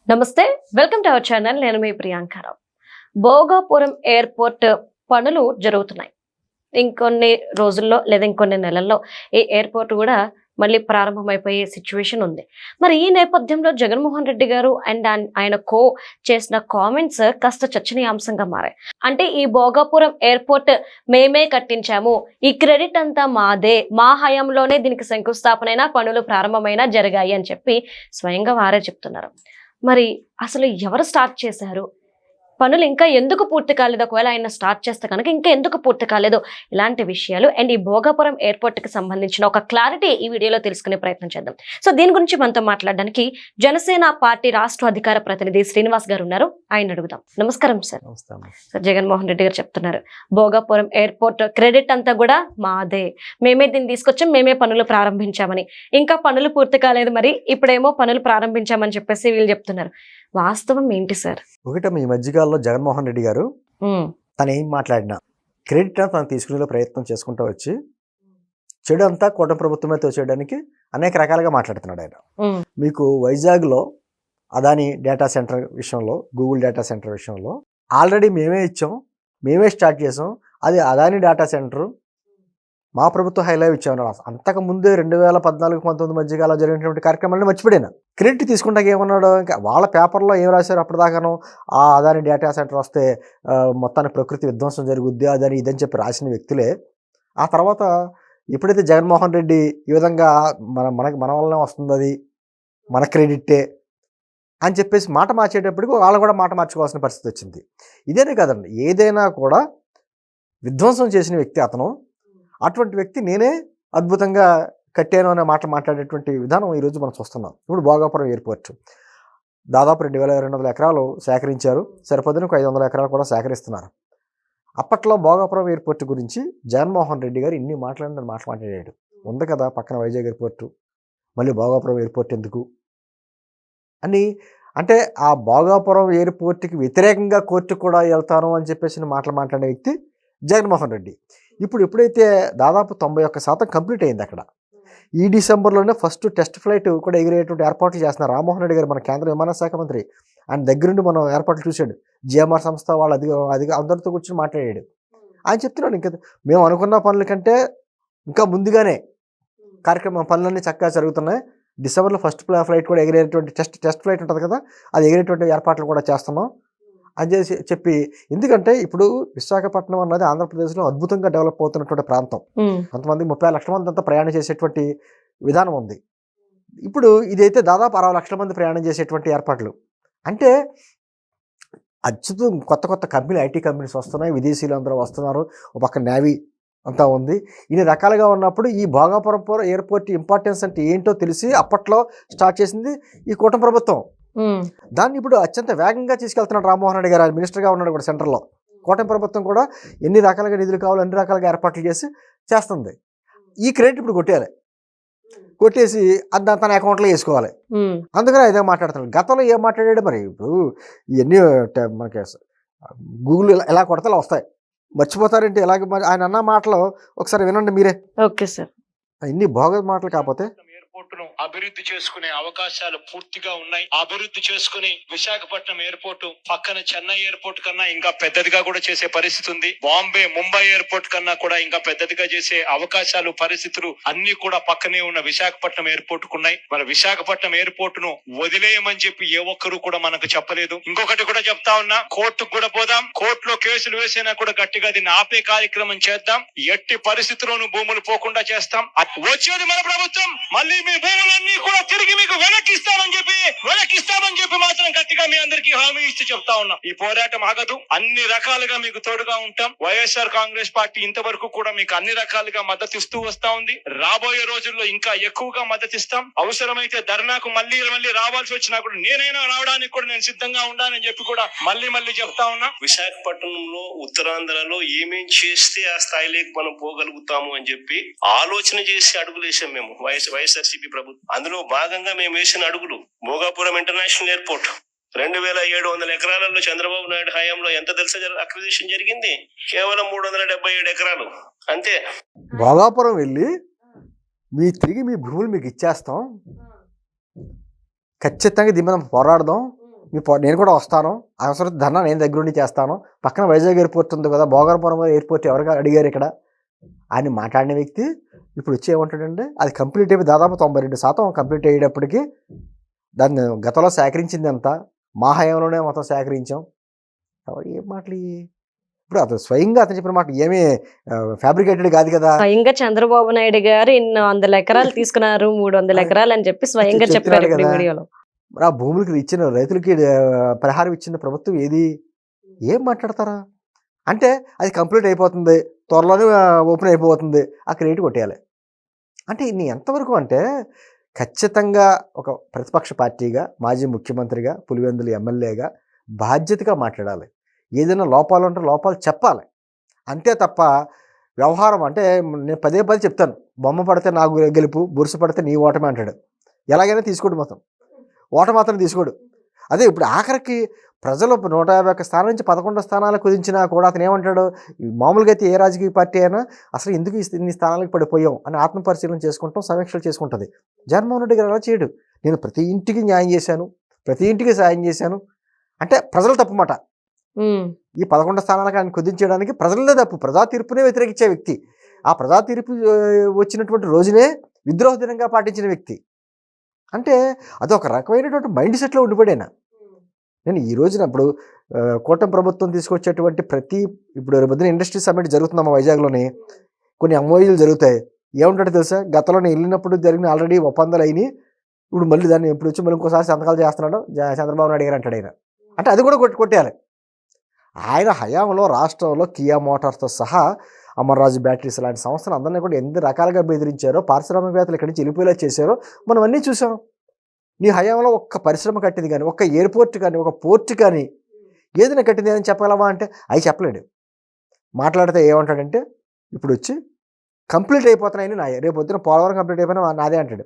నమస్తే, welcome to our channel. నేను మీ Priyanka Rao. Bhogapuram airport పనులు జరుగుతున్నాయి. ఇంకొన్ని రోజుల్లో లేదా ఇంకొన్ని నెలల్లో ఈ ఎయిర్పోర్ట్ కూడా మళ్ళీ ప్రారంభమైపోయే సిచ్యువేషన్ ఉంది. మరి ఈ నేపథ్యంలో జగన్మోహన్ రెడ్డి గారు అండ్ ఆయన చేసిన కామెంట్స్ కాస్త చర్చనీయాంశంగా మారాయి. అంటే ఈ భోగాపురం ఎయిర్పోర్ట్ మేమే కట్టించాము, ఈ క్రెడిట్ అంతా మాదే, మా హయాంలోనే దీనికి శంకుస్థాపన పనులు ప్రారంభమైనా జరిగాయి అని చెప్పి స్వయంగా వారే చెప్తున్నారు. మరి అసలు ఎవరు స్టార్ట్ చేశారు, పనులు ఇంకా ఎందుకు పూర్తి కాలేదు, ఒకవేళ ఆయన స్టార్ట్ చేస్తే కనుక ఇంకా ఎందుకు పూర్తి కాలేదు, ఇలాంటి విషయాలు అండ్ ఈ భోగాపురం ఎయిర్పోర్ట్ కి సంబంధించిన ఒక క్లారిటీ ఈ వీడియోలో తెలుసుకునే ప్రయత్నం చేద్దాం. సో దీని గురించి మనతో మాట్లాడడానికి జనసేన పార్టీ రాష్ట్ర అధికార ప్రతినిధి శ్రీనివాస్ గారు ఉన్నారు. ఆయన అడుగుదాం. నమస్కారం సార్. సార్, జగన్మోహన్ రెడ్డి గారు చెప్తున్నారు భోగాపురం ఎయిర్పోర్ట్ క్రెడిట్ అంతా కూడా మాదే, మేమే దీన్ని తీసుకొచ్చాం, మేమే పనులు ప్రారంభించామని. ఇంకా పనులు పూర్తి కాలేదు, మరి ఇప్పుడేమో పనులు ప్రారంభించామని చెప్పేసి వీళ్ళు చెప్తున్నారు. వాస్తవం ఏంటి సార్? ఒకటి, ఈ మధ్యకాలంలో జగన్మోహన్ రెడ్డి గారు తను ఏం మాట్లాడినా క్రెడిట్ తను తీసుకునే ప్రయత్నం చేసుకుంటూ వచ్చి చెడు అంతా కూటమి ప్రభుత్వమే తోచేయడానికి అనేక రకాలుగా మాట్లాడుతున్నాడు ఆయన. మీకు వైజాగ్లో అదాని డేటా సెంటర్ విషయంలో, గూగుల్ డేటా సెంటర్ విషయంలో ఆల్రెడీ మేమే ఇచ్చాం, మేమే స్టార్ట్ చేసాం, అది అదాని డేటా సెంటర్ మా ప్రభుత్వం హైలైట్ ఇచ్చామన్నాడు. అంతకుముందే 2014-19 మధ్యకాలంలో జరిగినటువంటి కార్యక్రమాలను మర్చిపోయాను. క్రెడిట్ తీసుకుంటాక ఏమన్నాడు, ఇంకా వాళ్ళ పేపర్లో ఏం రాశారు అప్పటిదాకాను, ఆ అదాని డేటా సెంటర్ వస్తే మొత్తానికి ప్రకృతి విధ్వంసం జరుగుద్ది అదని ఇదని చెప్పి రాసిన వ్యక్తులే. ఆ తర్వాత ఎప్పుడైతే జగన్మోహన్ రెడ్డి ఈ విధంగా మన వల్లనే వస్తుంది, అది మన క్రెడిట్టే అని చెప్పేసి మాట మార్చేటప్పటికి వాళ్ళు కూడా మాట మార్చుకోవాల్సిన పరిస్థితి వచ్చింది. ఇదేనే కదండి, ఏదైనా కూడా విధ్వంసం చేసిన వ్యక్తి అతను, అటువంటి వ్యక్తి నేనే అద్భుతంగా కట్టాను అనే మాటలు మాట్లాడేటువంటి విధానం ఈరోజు మనం చూస్తున్నాం. ఇప్పుడు భోగాపురం ఎయిర్పోర్ట్ దాదాపు 2200 ఎకరాలు సేకరించారు, సరిపోదని 500 ఎకరాలు కూడా సేకరిస్తున్నారు. అప్పట్లో భోగాపురం ఎయిర్పోర్ట్ గురించి జగన్మోహన్ రెడ్డి గారు ఇన్ని మాట్లాడాడు. ఉంది కదా పక్కన వైజాగ్ ఎయిర్పోర్టు, మళ్ళీ భోగాపురం ఎయిర్పోర్ట్ ఎందుకు అని. అంటే ఆ భోగాపురం ఎయిర్పోర్ట్కి వ్యతిరేకంగా కోర్టుకు కూడా వెళ్తాను అని చెప్పేసి మాట్లాడే వ్యక్తి జగన్మోహన్ రెడ్డి. ఎప్పుడైతే దాదాపు 91% కంప్లీట్ అయింది అక్కడ, ఈ డిసెంబర్లోనే ఫస్ట్ టెస్ట్ ఫ్లైట్ కూడా ఎగిరేటువంటి ఏర్పాట్లు చేస్తున్నారు. రామ్మోహన్ రెడ్డి గారు మన కేంద్ర విమానశాఖ మంత్రి, ఆయన దగ్గరుండి మనం ఏర్పాట్లు చూశాడు. జిఎంఆర్ సంస్థ వాళ్ళు అది అందరితో కూర్చొని మాట్లాడాడు. ఆయన చెప్తున్నాడు, ఇంకా మేము అనుకున్న పనుల కంటే ఇంకా ముందుగానే కార్యక్రమం పనులన్నీ చక్కగా జరుగుతున్నాయి. డిసెంబర్లో ఫస్ట్ ఫ్లైట్ కూడా ఎగిరేటువంటి టెస్ట్ ఫ్లైట్ ఉంటుంది కదా, అది ఎగిరేటువంటి ఏర్పాట్లు కూడా చేస్తున్నాం అని చెప్పి. ఎందుకంటే ఇప్పుడు విశాఖపట్నం అన్నది ఆంధ్రప్రదేశ్లో అద్భుతంగా డెవలప్ అవుతున్నటువంటి ప్రాంతం. కొంతమంది 30 లక్షల మంది అంతా ప్రయాణం చేసేటువంటి విధానం ఉంది. ఇప్పుడు ఇదైతే దాదాపు 60 లక్షల మంది ప్రయాణం చేసేటువంటి ఏర్పాట్లు. అంటే అద్భుతం, కొత్త కంపెనీలు, ఐటీ కంపెనీస్ వస్తున్నాయి, విదేశీయులు అందరూ వస్తున్నారు, ఒక పక్క నేవీ అంతా ఉంది. ఇన్ని రకాలుగా ఉన్నప్పుడు ఈ భోగాపురం ఎయిర్పోర్ట్ ఇంపార్టెన్స్ అంటే ఏంటో తెలిసి అప్పట్లో స్టార్ట్ చేసింది ఈ కూటమి ప్రభుత్వం. దాన్ని ఇప్పుడు అత్యంత వేగంగా తీసుకెళ్తున్నాడు రామ్మోహన్ రెడ్డి గారు, మినిస్టర్గా ఉన్నాడు కూడా సెంటర్లో. కూటమి ప్రభుత్వం కూడా ఎన్ని రకాలుగా నిధులు కావాలో అన్ని రకాలుగా ఏర్పాట్లు చేస్తుంది. ఈ క్రెడిట్ ఇప్పుడు కొట్టేసి అది తన అకౌంట్లో వేసుకోవాలి. అందుకని ఇదే మాట్లాడుతున్నాడు. గతంలో ఏం మాట్లాడాడు మరి, ఇప్పుడు ఇవన్నీ మనకి గూగుల్ ఎలా కొడితే అలా వస్తాయి, మర్చిపోతారేంటి? ఇలాగే ఆయన అన్న మాటలు ఒకసారి వినండి మీరే. Okay sir. ఇన్ని భోగ మాటలు కాకపోతే ఎయిర్పోర్ట్ ను అభివృద్ధి చేసుకునే అవకాశాలు పూర్తిగా ఉన్నాయి. అభివృద్ధి చేసుకుని విశాఖపట్నం ఎయిర్పోర్ట్ పక్కన చెన్నై ఎయిర్పోర్ట్ కన్నా ఇంకా పెద్దదిగా కూడా చేసే పరిస్థితి ఉంది. బాంబే, ముంబై ఎయిర్పోర్ట్ కన్నా కూడా ఇంకా పెద్దదిగా చేసే అవకాశాలు, పరిస్థితులు అన్ని కూడా పక్కనే ఉన్న విశాఖపట్నం ఎయిర్పోర్ట్ కు ఉన్నాయి. మరి విశాఖపట్నం ఎయిర్పోర్ట్ ను వదిలేయమని చెప్పి ఏ ఒక్కరు కూడా మనకు చెప్పలేదు. ఇంకొకటి కూడా చెప్తా ఉన్నా, కోర్టుకు కూడా పోదాం, కోర్టులో కేసులు వేసినా కూడా గట్టిగా దీన్ని ఆపే కార్యక్రమం చేద్దాం. ఎట్టి పరిస్థితుల్లోనూ భూములు పోకుండా చేస్తాం. వచ్చేది మన ప్రభుత్వం, మళ్ళీ మీ భూములన్నీ కూడా తిరిగి మీకు వెనక్కిస్తామని చెప్పి మాత్రం గట్టిగా మీ అందరికీ హామీ ఇస్తూ చెప్తా ఉన్నాం. ఈ పోరాటం ఆగదు, అన్ని రకాలుగా మీకు తోడుగా ఉంటాం. వైఎస్ఆర్ కాంగ్రెస్ పార్టీ ఇంతవరకు కూడా మీకు అన్ని రకాలుగా మద్దతు ఇస్తూ వస్తా ఉంది. రాబోయే రోజుల్లో ఇంకా ఎక్కువగా మద్దతు ఇస్తాం. అవసరమైతే ధర్నాకు మళ్ళీ రావాల్సి వచ్చినా కూడా నేనైనా రావడానికి కూడా నేను సిద్ధంగా ఉన్నానని చెప్పి కూడా మళ్ళీ చెప్తా ఉన్నా. విశాఖపట్నంలో, ఉత్తరాంధ్రలో ఏమేం చేస్తే ఆ స్థాయిలోకి మనం పోగలుగుతాము అని చెప్పి ఆలోచన చేసి అడుగులేసాం మేము వైఎస్ఆర్సీపీ ప్రభుత్వం. అందులో భాగంగా మేము వేసిన అడుగులు భోగాపురం ఇంటర్నేషనల్ ఎయిర్పోర్ట్ 2700 ఎకరాలలో చంద్రబాబు నాయుడు హయాంలో ఎంత తెలుసా అక్విజిషన్ జరిగింది? కేవలం 377 ఎకరాలు అంతే. భోగాపురం వెళ్ళి తిరిగి మీ భూములు మీకు ఇచ్చేస్తాం, ఖచ్చితంగా దీని మీద పోరాడదాం, నేను కూడా వస్తాను, అవసరం ధర్నా నేను దగ్గరుండి చేస్తాను, పక్కన వైజాగ్ ఎయిర్పోర్ట్ ఉంది కదా, భోగాపురం ఎయిర్పోర్ట్ ఎవరికి అడిగారు ఇక్కడ అని మాట్లాడిన వ్యక్తి ఇప్పుడు వచ్చి ఏమంటాడంటే అది కంప్లీట్ అయిపోయి దాదాపు 92% కంప్లీట్ అయ్యేటప్పటికి దాన్ని గతంలో సేకరించింది అంతా మా హయాంలోనే మొత్తం సేకరించాం. ఏం మాటలు ఇప్పుడు అతను స్వయంగా అతను చెప్పిన మాట ఏమీ ఫ్యాబ్రికేటెడ్ కాదు కదా. స్వయంగా చంద్రబాబు నాయుడు గారు 100 ఎకరాలు తీసుకున్నారు, 300 ఎకరాలు అని చెప్పి స్వయంగా చెప్పారు కదా. వీడియోలో. మరి ఆ భూములకి ఇచ్చిన రైతులకి పరిహారం ఇచ్చిన ప్రభుత్వం ఏది? ఏం మాట్లాడతారా అంటే అది కంప్లీట్ అయిపోతుంది, త్వరలోనే ఓపెన్ అయిపోతుంది, ఆ క్రెడిట్ కొట్టేయాలి అంటే ఇన్ని ఎంతవరకు అంటే ఖచ్చితంగా ఒక ప్రతిపక్ష పార్టీగా, మాజీ ముఖ్యమంత్రిగా, పులివెందుల ఎమ్మెల్యేగా బాధ్యతగా మాట్లాడాలి. ఏదైనా లోపాలు ఉంటే లోపాలు చెప్పాలి, అంతే తప్ప వ్యవహారం అంటే నేను పదే చెప్తాను, బొమ్మ పడితే నాకు గెలుపు, బురుసు పడితే నీ ఓటమి అంటాడు. ఎలాగైనా తీసుకోడు, మొత్తం ఓటమి మాత్రం తీసుకోడు. అదే ఇప్పుడు ఆఖరికి ప్రజలు 151 స్థానం నుంచి 11 స్థానాలకు కుదించినా కూడా అతను ఏమంటాడు, మామూలుగా అయితే ఏ రాజకీయ పార్టీ అయినా అసలు ఎందుకు ఇన్ని స్థానాలకు పడిపోయాం అని ఆత్మపరిశీలన చేసుకుంటాం, సమీక్షలు చేసుకుంటుంది. జగన్మోహన్ రెడ్డి గారు అలా చేయడు. నేను ప్రతి ఇంటికి న్యాయం చేశాను, ప్రతి ఇంటికి సాయం చేశాను అంటే ప్రజలు తప్పుమాట. ఈ 11 స్థానాలకు ఆయన కుదించడానికి ప్రజలదే తప్పు, ప్రజా తీర్పునే వ్యతిరేకించే వ్యక్తి, ఆ ప్రజా తీర్పు వచ్చినటువంటి రోజునే విద్రోహ దినంగా పాటించిన వ్యక్తి. అంటే అదొక రకమైనటువంటి మైండ్ సెట్లో ఉండిపోయాను నేను. ఈ రోజున ఇప్పుడు కూటమి ప్రభుత్వం తీసుకొచ్చేటువంటి ఇప్పుడు రేపొద్దున ఇండస్ట్రీ సమ్మిట్ జరుగుతుందమ్మా వైజాగ్లోని, కొన్ని ఎంఓయూలు జరుగుతాయి. ఏముంటాడో తెలుసా, గతంలో నేను వెళ్ళినప్పుడు జరిగిన ఆల్రెడీ ఒప్పందాలు అయినాయి, ఇప్పుడు మళ్ళీ దాన్ని ఇప్పుడు వచ్చి మళ్ళీ ఇంకోసారి సంతకాలు చేస్తున్నాడు చంద్రబాబు నాయుడు గారు అంటాడు ఆయన. అంటే అది కూడా కొట్టేయాలి. ఆయన హయాంలో రాష్ట్రంలో కియా మోటార్స్తో సహా అమర్రాజు బ్యాటరీస్ లాంటి సంస్థలు అందరినీ కూడా ఎన్ని రకాలుగా బెదిరించారో, పారిశ్రామికవేత్తలు ఇక్కడి నుంచి వెళ్ళిపోయేలా చేశారో మనం అన్నీ చూసాం. నీ హయాంలో ఒక్క పరిశ్రమ కట్టింది కానీ, ఒక్క ఎయిర్పోర్ట్ కానీ, ఒక పోర్ట్ కానీ ఏదైనా కట్టింది అని చెప్పగలవా అంటే అవి చెప్పలేడు. మాట్లాడితే ఏమంటాడంటే ఇప్పుడు వచ్చి కంప్లీట్ అయిపోతున్నాయని నాయ, రేపు పొద్దున పోలవరం కంప్లీట్ అయిపోయినా నాదే అంటాడు.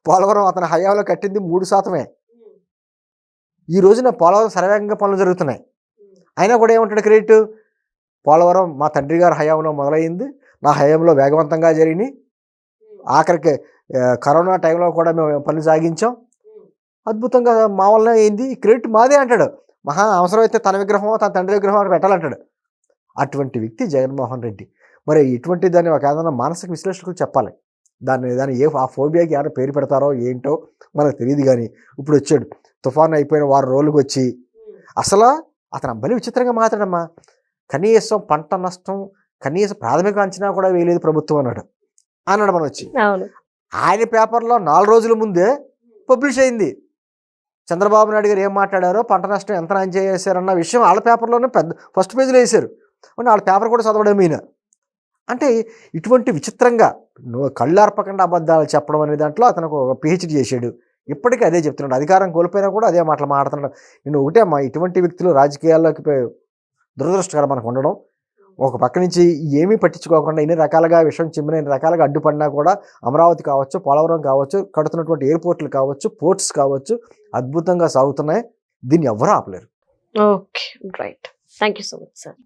పోలవరం అతని హయాంలో కట్టింది 3%. ఈ రోజున పోలవరం సర్వేగంగా పనులు జరుగుతున్నాయి, అయినా కూడా ఏమంటాడు క్రెడిట్, పోలవరం మా తండ్రి గారి హయాంలో మొదలైంది, నా హయాంలో వేగవంతంగా జరిగినాయి, ఆఖరికి కరోనా టైంలో కూడా మేము పనులు సాగించాం, అద్భుతంగా మా వల్ల అయింది, క్రెడిట్ మాదే అంటాడు. మహా అవసరమైతే తన విగ్రహం తన తండ్రి విగ్రహం అక్కడ పెట్టాలంటాడు. అటువంటి వ్యక్తి జగన్మోహన్ రెడ్డి. మరి ఇటువంటి దాన్ని ఒక ఏదైనా మానసిక విశ్లేషకులు చెప్పాలి. దాన్ని ఆ ఫోబియాకి ఎవరైనా పేరు పెడతారో ఏంటో మనకు తెలియదు. కానీ ఇప్పుడు వచ్చాడు, తుఫాను అయిపోయిన 6 రోజులకు వచ్చి అసలు అతను అబ్బాయి విచిత్రంగా మాట్లాడమ్మా, కనీసం పంట నష్టం కనీసం ప్రాథమిక అంచనా కూడా వేయలేదు ప్రభుత్వం అన్నాడు మనం వచ్చి. ఆయన పేపర్లో 4 రోజుల ముందే పబ్లిష్ అయింది. చంద్రబాబు నాయుడు గారు ఏం మాట్లాడారో, పంట నష్టం ఎంత అంచనా చేశారన్న విషయం వాళ్ళ పేపర్లోనే ఫస్ట్ పేజీలో వేశారు. వాళ్ళ పేపర్ కూడా చదవడం ఈయన. అంటే ఇటువంటి విచిత్రంగా కళ్ళార్పకుండా అబద్ధాలు చెప్పడం అనే దాంట్లో అతను ఒక పిహెచ్డి చేశాడు. ఇప్పటికీ అదే చెప్తున్నాడు. అధికారం కోల్పోయినా కూడా అదే మాటలు మాట్లాడుతున్నాడు. నేను ఒకటే అమ్మా, ఇటువంటి వ్యక్తులు రాజకీయాల్లోకి దురదృష్టకరం మనకు ఉండడం. ఒక పక్క నుంచి ఏమీ పట్టించుకోకుండా ఇన్ని రకాలుగా విషయం చిమ్మిన ఇన్ని రకాలుగా అడ్డుపడినా కూడా అమరావతి కావచ్చు, పోలవరం కావచ్చు, కడుతున్నటువంటి ఎయిర్పోర్ట్లు కావచ్చు, పోర్ట్స్ కావచ్చు అద్భుతంగా సాగుతున్నాయి. దీన్ని ఎవరూ ఆపలేరు. Okay, right. Thank you so much sir.